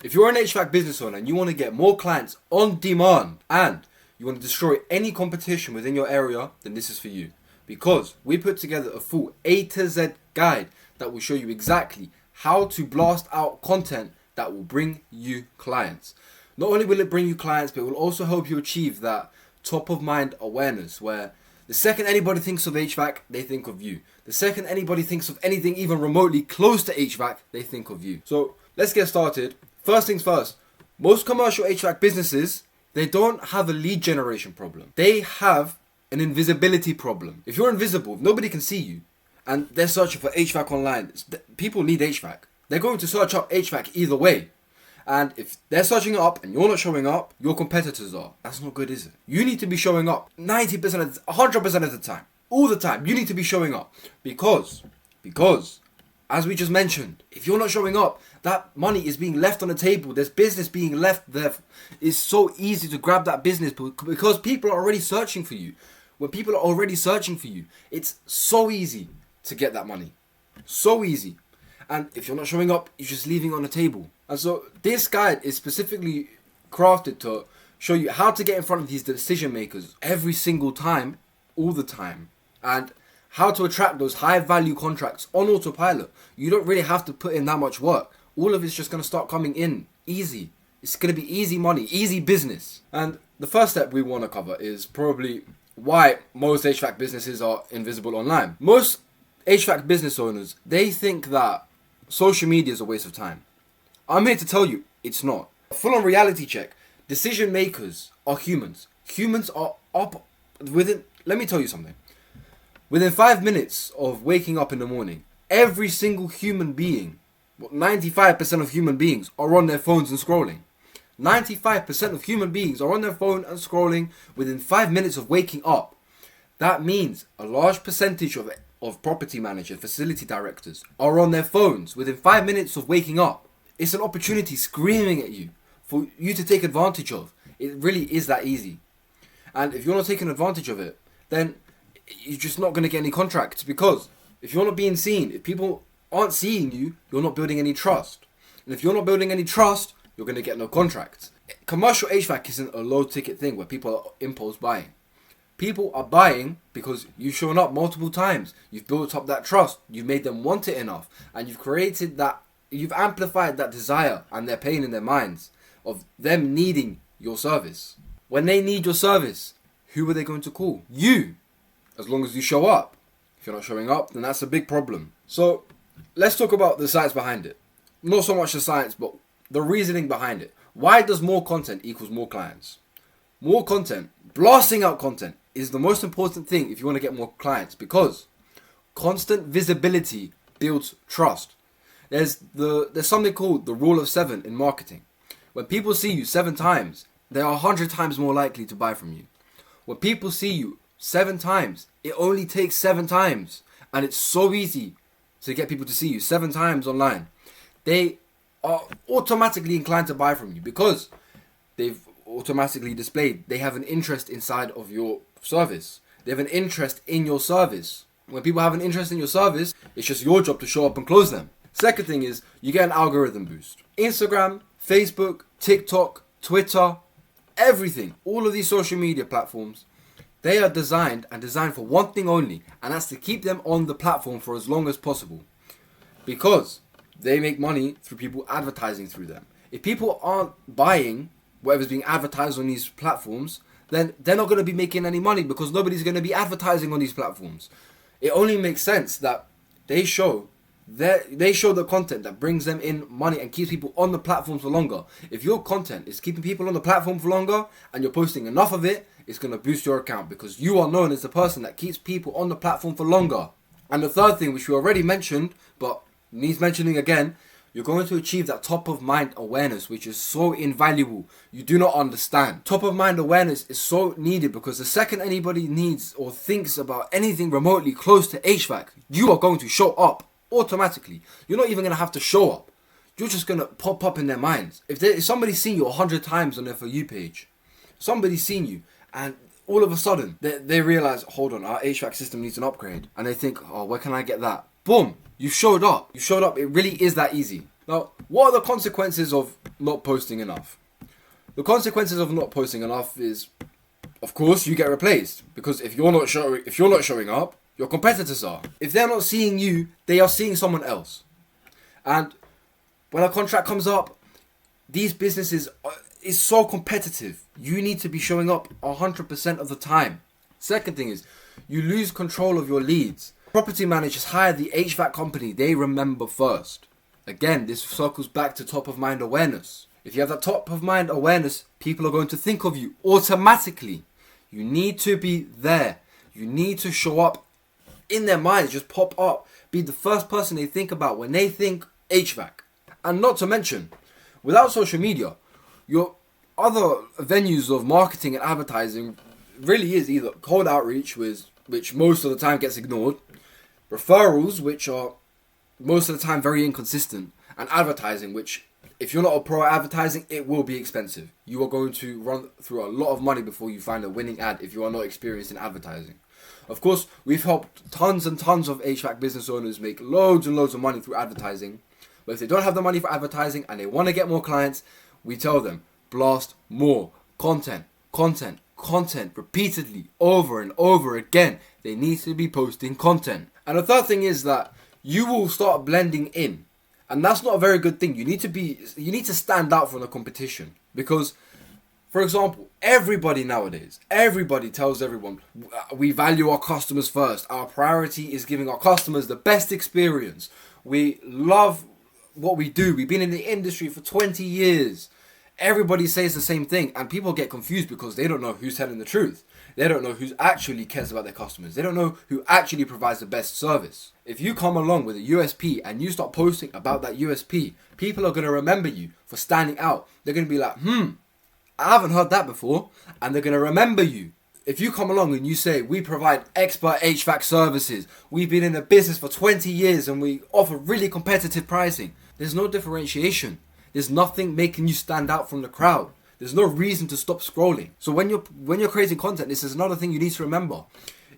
If you're an HVAC business owner and you want to get more clients on demand and you want to destroy any competition within your area, then this is for you. Because we put together a full A to Z guide that will show you exactly how to blast out content that will bring you clients. Not only will it bring you clients, but it will also help you achieve that top of mind awareness where the second anybody thinks of HVAC, they think of you. The second anybody thinks of anything even remotely close to HVAC, they think of you. So let's get started. First things first, most commercial HVAC businesses, they don't have a lead generation problem. They have an invisibility problem. If you're invisible, if nobody can see you, and they're searching for HVAC online, people need HVAC. They're going to search up HVAC either way. And if they're searching it up and you're not showing up, your competitors are. That's not good, is it? You need to be showing up 90%, 100% of the time. All the time, you need to be showing up. Because, as we just mentioned, if you're not showing up, that money is being left on the table. There's business being left there. It's so easy to grab that business because people are already searching for you. When people are already searching for you, it's so easy to get that money. So easy. And if you're not showing up, you're just leaving it on the table. And so this guide is specifically crafted to show you how to get in front of these decision makers every single time, all the time. And how to attract those high value contracts on autopilot. You don't really have to put in that much work. All of it's just going to start coming in easy. It's going to be easy money, easy business. And the first step we want to cover is probably why most HVAC businesses are invisible online. Most HVAC business owners, they think that social media is a waste of time. I'm here to tell you, it's not. Full on reality check. Decision makers are humans. Humans are up within, let me tell you something. Within 5 minutes of waking up in the morning, every single human being, 95% of human beings are on their phones and scrolling. 95% of human beings are on their phone and scrolling within 5 minutes of waking up. That means a large percentage of property managers, facility directors are on their phones within 5 minutes of waking up. It's an opportunity screaming at you for you to take advantage of. It really is that easy. And if you're not taking advantage of it, then you're just not going to get any contracts, because if you're not being seen, if people aren't seeing you, you're not building any trust. And if you're not building any trust, you're going to get no contracts. Commercial HVAC isn't a low ticket thing where people are impulse buying. People are buying because you've shown up multiple times. You've built up that trust. You've made them want it enough. And you've created that, you've amplified that desire and their pain in their minds of them needing your service. When they need your service, who are they going to call? You. As long as you show up. If you're not showing up, then that's a big problem. So let's talk about the science behind it. Not so much the science, but the reasoning behind it. Why does more content equals more clients? More content, blasting out content, is the most important thing if you want to get more clients, because constant visibility builds trust. There's something called the rule of 7 in marketing. When people see you 7 times, they are 100 times more likely to buy from you. When people see you 7 times, it only takes 7 times, and it's so easy to get people to see you 7 times online. They are automatically inclined to buy from you because they've automatically displayed they have an interest inside of your service. They have an interest in your service. When people have an interest in your service, it's just your job to show up and close them. Second thing is you get an algorithm boost. Instagram, Facebook, TikTok, Twitter, everything, all of these social media platforms, they are designed for one thing only, and that's to keep them on the platform for as long as possible, because they make money through people advertising through them. If people aren't buying whatever's being advertised on these platforms, then they're not going to be making any money because nobody's going to be advertising on these platforms. It only makes sense that they show the content that brings them in money and keeps people on the platform for longer. If your content is keeping people on the platform for longer and you're posting enough of it, it's going to boost your account because you are known as the person that keeps people on the platform for longer. And the third thing, which we already mentioned, but needs mentioning again, you're going to achieve that top of mind awareness, which is so invaluable. You do not understand. Top of mind awareness is so needed because the second anybody needs or thinks about anything remotely close to HVAC, you are going to show up automatically. You're not even going to have to show up. You're just going to pop up in their minds. If somebody's seen you 100 times on their For You page, somebody's seen you, and all of a sudden they realize, hold on, our HVAC system needs an upgrade, and they think, oh, where can I get that? Boom, you showed up. It really is that easy. Now, what are the consequences of not posting enough? The consequences of not posting enough is, of course, you get replaced, because if you're not showing up, your competitors are. If they're not seeing you, they are seeing someone else. And when a contract comes up, these businesses is so competitive. You need to be showing up 100% of the time. Second thing is, you lose control of your leads. Property managers hire the HVAC company they remember first. Again, this circles back to top of mind awareness. If you have that top of mind awareness, people are going to think of you automatically. You need to be there. You need to show up in their minds, just pop up. Be the first person they think about when they think HVAC. And not to mention, without social media, your other venues of marketing and advertising really is either cold outreach, which most of the time gets ignored, referrals, which are most of the time very inconsistent, and advertising, which if you're not a pro at advertising, it will be expensive. You are going to run through a lot of money before you find a winning ad if you are not experienced in advertising. Of course, we've helped tons and tons of HVAC business owners make loads and loads of money through advertising. But if they don't have the money for advertising and they want to get more clients, we tell them, blast more content repeatedly over and over again. They need to be posting content. And the third thing is that you will start blending in. And that's not a very good thing. You need to stand out from the competition. Because, for example, everybody nowadays tells everyone, we value our customers first. Our priority is giving our customers the best experience. We love what we do. We've been in the industry for 20 years. Everybody says the same thing, and people get confused because they don't know who's telling the truth. They don't know who actually cares about their customers. They don't know who actually provides the best service. If you come along with a USP and you start posting about that USP, people are going to remember you for standing out. They're going to be like, I haven't heard that before, and they're going to remember you. If you come along and you say, we provide expert HVAC services, we've been in the business for 20 years and we offer really competitive pricing, there's no differentiation. There's nothing making you stand out from the crowd. There's no reason to stop scrolling. So when you're creating content, this is another thing you need to remember.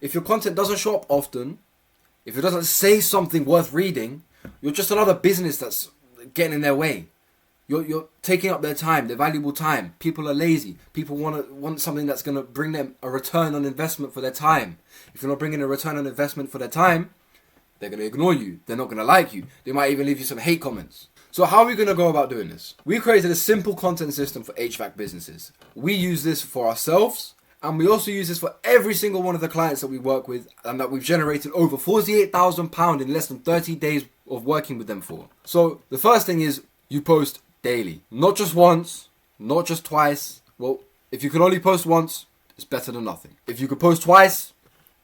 If your content doesn't show up often, if it doesn't say something worth reading, you're just another business that's getting in their way. You're taking up their time, their valuable time. People are lazy. People want something that's going to bring them a return on investment for their time. If you're not bringing a return on investment for their time, they're going to ignore you. They're not going to like you. They might even leave you some hate comments. So how are we going to go about doing this? We created a simple content system for HVAC businesses. We use this for ourselves, and we also use this for every single one of the clients that we work with and that we've generated over £48,000 in less than 30 days of working with them for. So the first thing is you post daily. Not just once, not just twice. Well, if you can only post once, it's better than nothing. If you could post twice,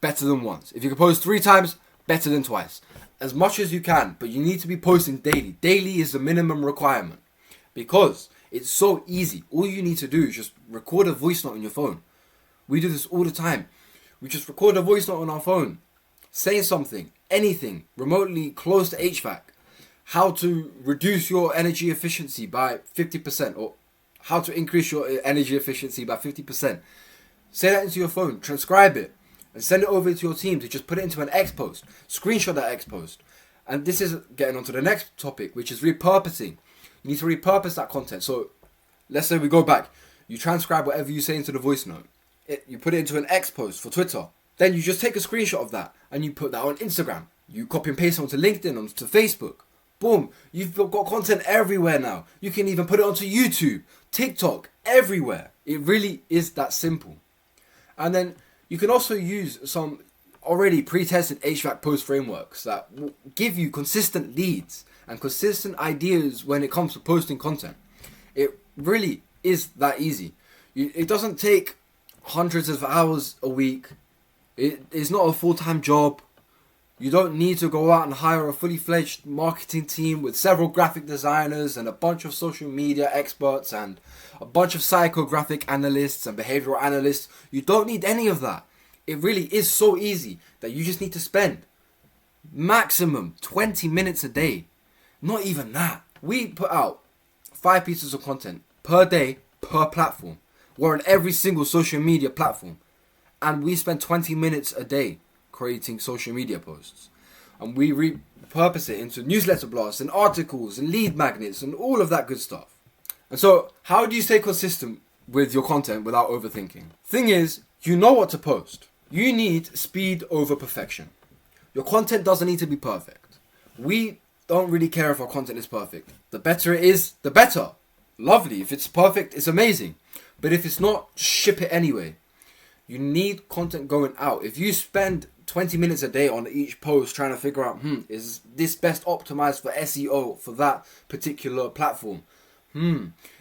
better than once. If you could post 3 times, better than twice. As much as you can, but you need to be posting daily. Daily is the minimum requirement because it's so easy. All you need to do is just record a voice note on your phone. We do this all the time. We just record a voice note on our phone, saying something, anything, remotely close to HVAC. How to reduce your energy efficiency by 50% or how to increase your energy efficiency by 50%. Say that into your phone, transcribe it, and send it over to your team to just put it into an X post. Screenshot that X post. And this is getting on to the next topic, which is repurposing. You need to repurpose that content. So let's say we go back. You transcribe whatever you say into the voice note. You put it into an X post for Twitter. Then you just take a screenshot of that and you put that on Instagram. You copy and paste it onto LinkedIn, onto Facebook. Boom. You've got content everywhere now. You can even put it onto YouTube, TikTok, everywhere. It really is that simple. And then you can also use some already pre-tested HVAC post frameworks that will give you consistent leads and consistent ideas when it comes to posting content. It really is that easy. It doesn't take hundreds of hours a week. It is not a full-time job. You don't need to go out and hire a fully fledged marketing team with several graphic designers and a bunch of social media experts and a bunch of psychographic analysts and behavioral analysts. You don't need any of that. It really is so easy that you just need to spend maximum 20 minutes a day. Not even that. We put out 5 pieces of content per day, per platform. We're on every single social media platform. And we spend 20 minutes a day creating social media posts. and we repurpose it into newsletter blasts and articles and lead magnets and all of that good stuff. And so, how do you stay consistent with your content without overthinking? Thing is, you know what to post. You need speed over perfection. Your content doesn't need to be perfect. We don't really care if our content is perfect. The better it is, the better. Lovely. If it's perfect, it's amazing. But if it's not, just ship it anyway. You need content going out. If you spend 20 minutes a day on each post trying to figure out, is this best optimized for SEO for that particular platform?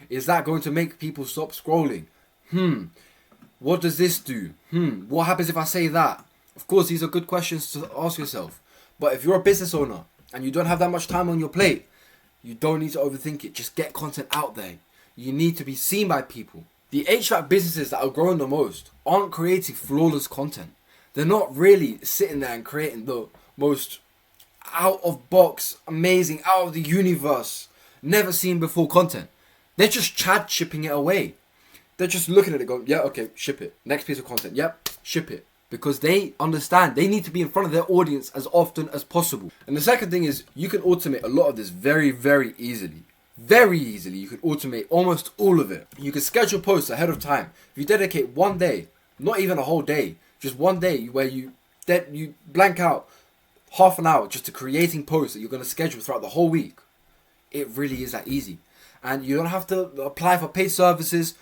Is that going to make people stop scrolling? What does this do? What happens if I say that? Of course, these are good questions to ask yourself. But if you're a business owner and you don't have that much time on your plate, you don't need to overthink it. Just get content out there. You need to be seen by people. The HVAC businesses that are growing the most aren't creating flawless content. They're not really sitting there and creating the most out-of-box, amazing, out-of-the-universe, never seen before content. They're just Chad shipping it away. They're just looking at it going, yeah, okay, ship it. Next piece of content, yep, ship it. Because they understand they need to be in front of their audience as often as possible. And the second thing is, you can automate a lot of this very, very easily. Very easily, you can automate almost all of it. You can schedule posts ahead of time. If you dedicate one day, not even a whole day, just one day where you blank out half an hour just to creating posts that you're going to schedule throughout the whole week. It really is that easy. And you don't have to apply for paid services.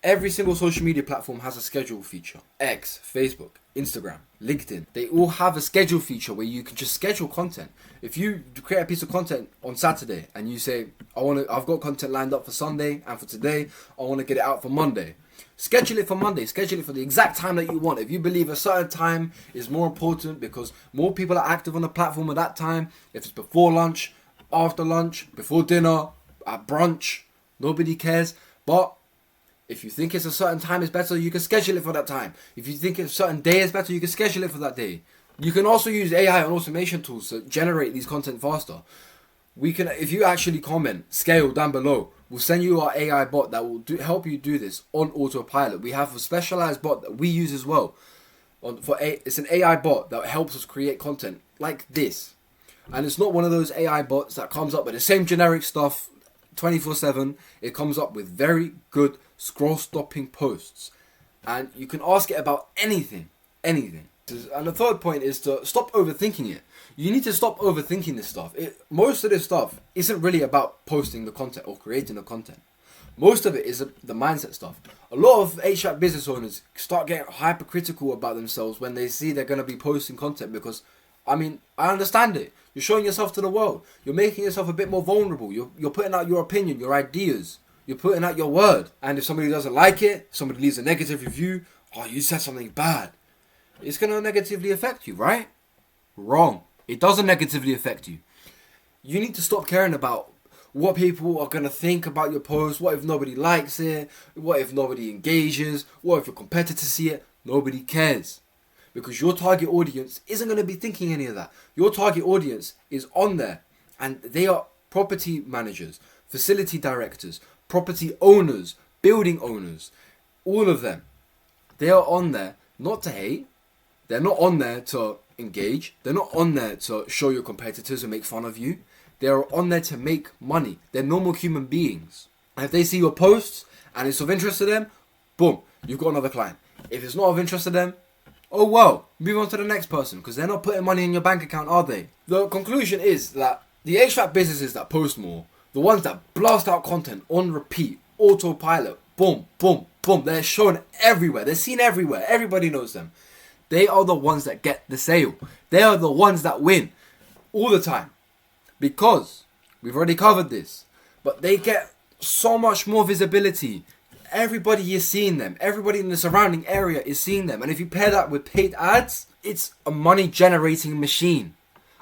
Every single social media platform has a schedule feature. X, Facebook, Instagram, LinkedIn. They all have a schedule feature where you can just schedule content. If you create a piece of content on Saturday and you say, I've got content lined up for Sunday and for today, I want to get it out for Monday. Schedule it for Monday. Schedule it for the exact time that you want. If you believe a certain time is more important because more people are active on the platform at that time, if it's before lunch, after lunch, before dinner, at brunch, nobody cares. But if you think it's a certain time is better, you can schedule it for that time. If you think a certain day is better, you can schedule it for that day. You can also use AI and automation tools to generate these content faster. If you actually comment, scale down below, we'll send you our AI bot that will help you do this on autopilot. We have a specialized bot that we use as well. It's an AI bot that helps us create content like this. And it's not one of those AI bots that comes up with the same generic stuff 24/7. It comes up with very good scroll stopping posts. And you can ask it about anything. And the third point is to stop overthinking it. You need to stop overthinking this stuff. Most of this stuff isn't really about posting the content or creating the content. Most of it is the mindset stuff. A lot of HVAC business owners start getting hypercritical about themselves when they see they're going to be posting content because, I understand it. You're showing yourself to the world. You're making yourself a bit more vulnerable. You're putting out your opinion, your ideas. You're putting out your word. And if somebody doesn't like it, somebody leaves a negative review, you said something bad. It's going to negatively affect you, right? Wrong. It doesn't negatively affect you. You need to stop caring about what people are going to think about your post. What if nobody likes it? What if nobody engages? What if your competitors see it? Nobody cares. Because your target audience isn't going to be thinking any of that. Your target audience is on there. And they are property managers, facility directors, property owners, building owners. All of them. They are on there not to hate. They're not on there to engage. They're not on there to show your competitors and make fun of you. They're on there to make money. They're normal human beings. And if they see your posts and it's of interest to them, boom, you've got another client. If it's not of interest to them, oh well, move on to the next person because they're not putting money in your bank account, are they? The conclusion is that the HVAC businesses that post more, the ones that blast out content on repeat, autopilot, boom, boom, boom, they're shown everywhere. They're seen everywhere. Everybody knows them. They are the ones that get the sale. They are the ones that win all the time. Because we've already covered this. But they get so much more visibility. Everybody is seeing them. Everybody in the surrounding area is seeing them. And if you pair that with paid ads, it's a money generating machine.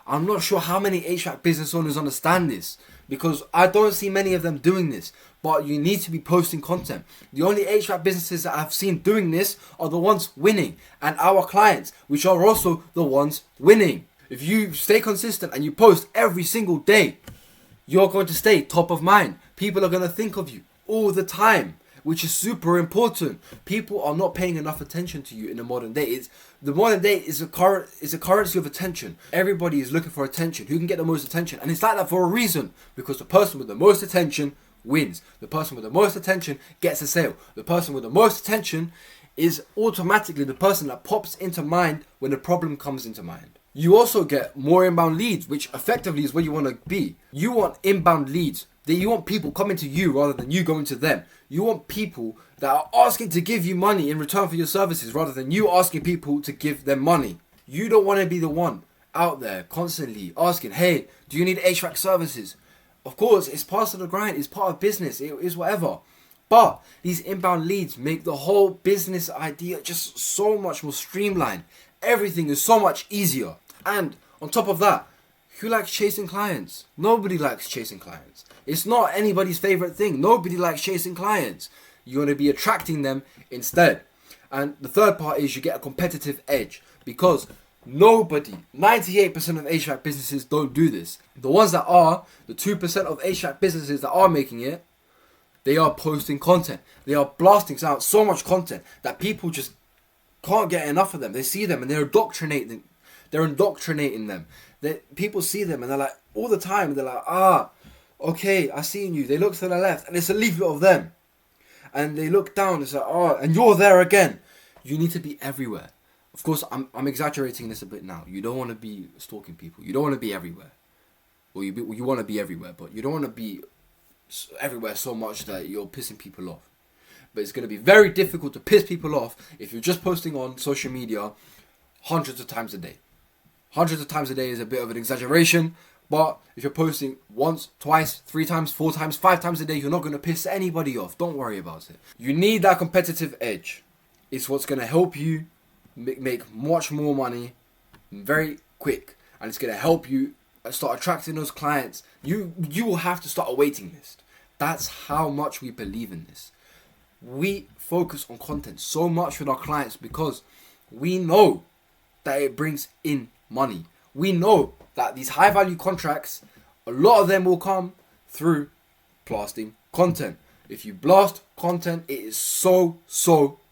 I'm not sure how many HVAC business owners understand this. Because I don't see many of them doing this. But you need to be posting content. The only HVAC businesses that I've seen doing this are the ones winning. And our clients, which are also the ones winning. If you stay consistent and you post every single day, you're going to stay top of mind. People are going to think of you all the time. which is super important. People are not paying enough attention to you in the modern day. The modern day is a currency of attention. Everybody is looking for attention. Who can get the most attention? And it's like that for a reason, because the person with the most attention wins. The person with the most attention gets a sale. The person with the most attention is automatically the person that pops into mind when the problem comes into mind. You also get more inbound leads, which effectively is where you want to be. You want inbound leads. You want people coming to you rather than you going to them. You want people that are asking to give you money in return for your services rather than you asking people to give them money. You don't want to be the one out there constantly asking, hey, do you need HVAC services? Of course, it's part of the grind. It's part of business. It is whatever. But these inbound leads make the whole business idea just so much more streamlined. Everything is so much easier. And on top of that, who likes chasing clients? Nobody likes chasing clients. It's not anybody's favorite thing. Nobody likes chasing clients. You want to be attracting them instead. And the third part is you get a competitive edge, because 98% of HVAC businesses don't do this. The ones that are, the 2% of HVAC businesses that are making it, they are posting content. They are blasting out so much content that people just can't get enough of them. They see them and they're indoctrinating them. People see them and they're like, all the time, they're like, okay, I seen you. They look to the left and it's a leaflet of them. And they look down, it's like, and you're there again. You need to be everywhere. Of course, I'm exaggerating this a bit now. You don't want to be stalking people. You don't want to be everywhere. Well, you want to be everywhere, but you don't want to be everywhere so much that you're pissing people off. But it's going to be very difficult to piss people off if you're just posting on social media hundreds of times a day. Hundreds of times a day is a bit of an exaggeration, but if you're posting once, twice, 3 times, 4 times, 5 times a day, you're not going to piss anybody off. Don't worry about it. You need that competitive edge. It's what's going to help you make much more money very quick, and it's going to help you start attracting those clients. You will have to start a waiting list. That's how much we believe in this. We focus on content so much with our clients because we know that it brings in money. We know that these high value contracts, a lot of them will come through blasting content. If you blast content, it is so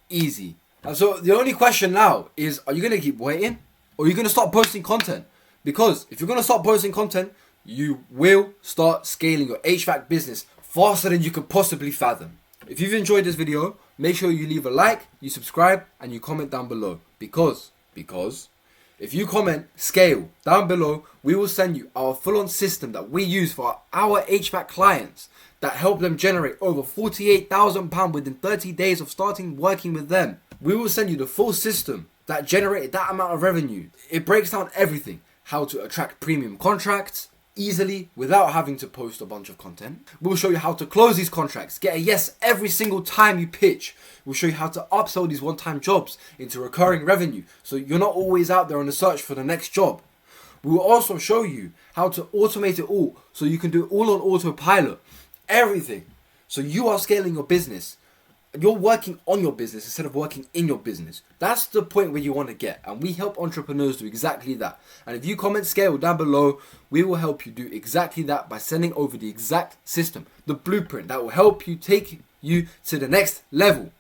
easy. And so the only question now is, are you going to keep waiting or are you going to start posting content? Because if you're going to start posting content, you will start scaling your HVAC business faster than you could possibly fathom. If you've enjoyed this video, make sure you leave a like, you subscribe, and you comment down below. Because if you comment scale down below, we will send you our full-on system that we use for our HVAC clients that help them generate over £48,000 within 30 days of starting working with them. We will send you the full system that generated that amount of revenue. It breaks down everything. How to attract premium contracts easily without having to post a bunch of content. We'll show you how to close these contracts, get a yes every single time you pitch. We'll show you how to upsell these one-time jobs into recurring revenue so you're not always out there on the search for the next job. We will also show you how to automate it all so you can do it all on autopilot. Everything. So you are scaling your business. You're working on your business instead of working in your business. That's the point where you want to get. And we help entrepreneurs do exactly that. And if you comment scale down below, we will help you do exactly that by sending over the exact system, the blueprint that will help you take you to the next level.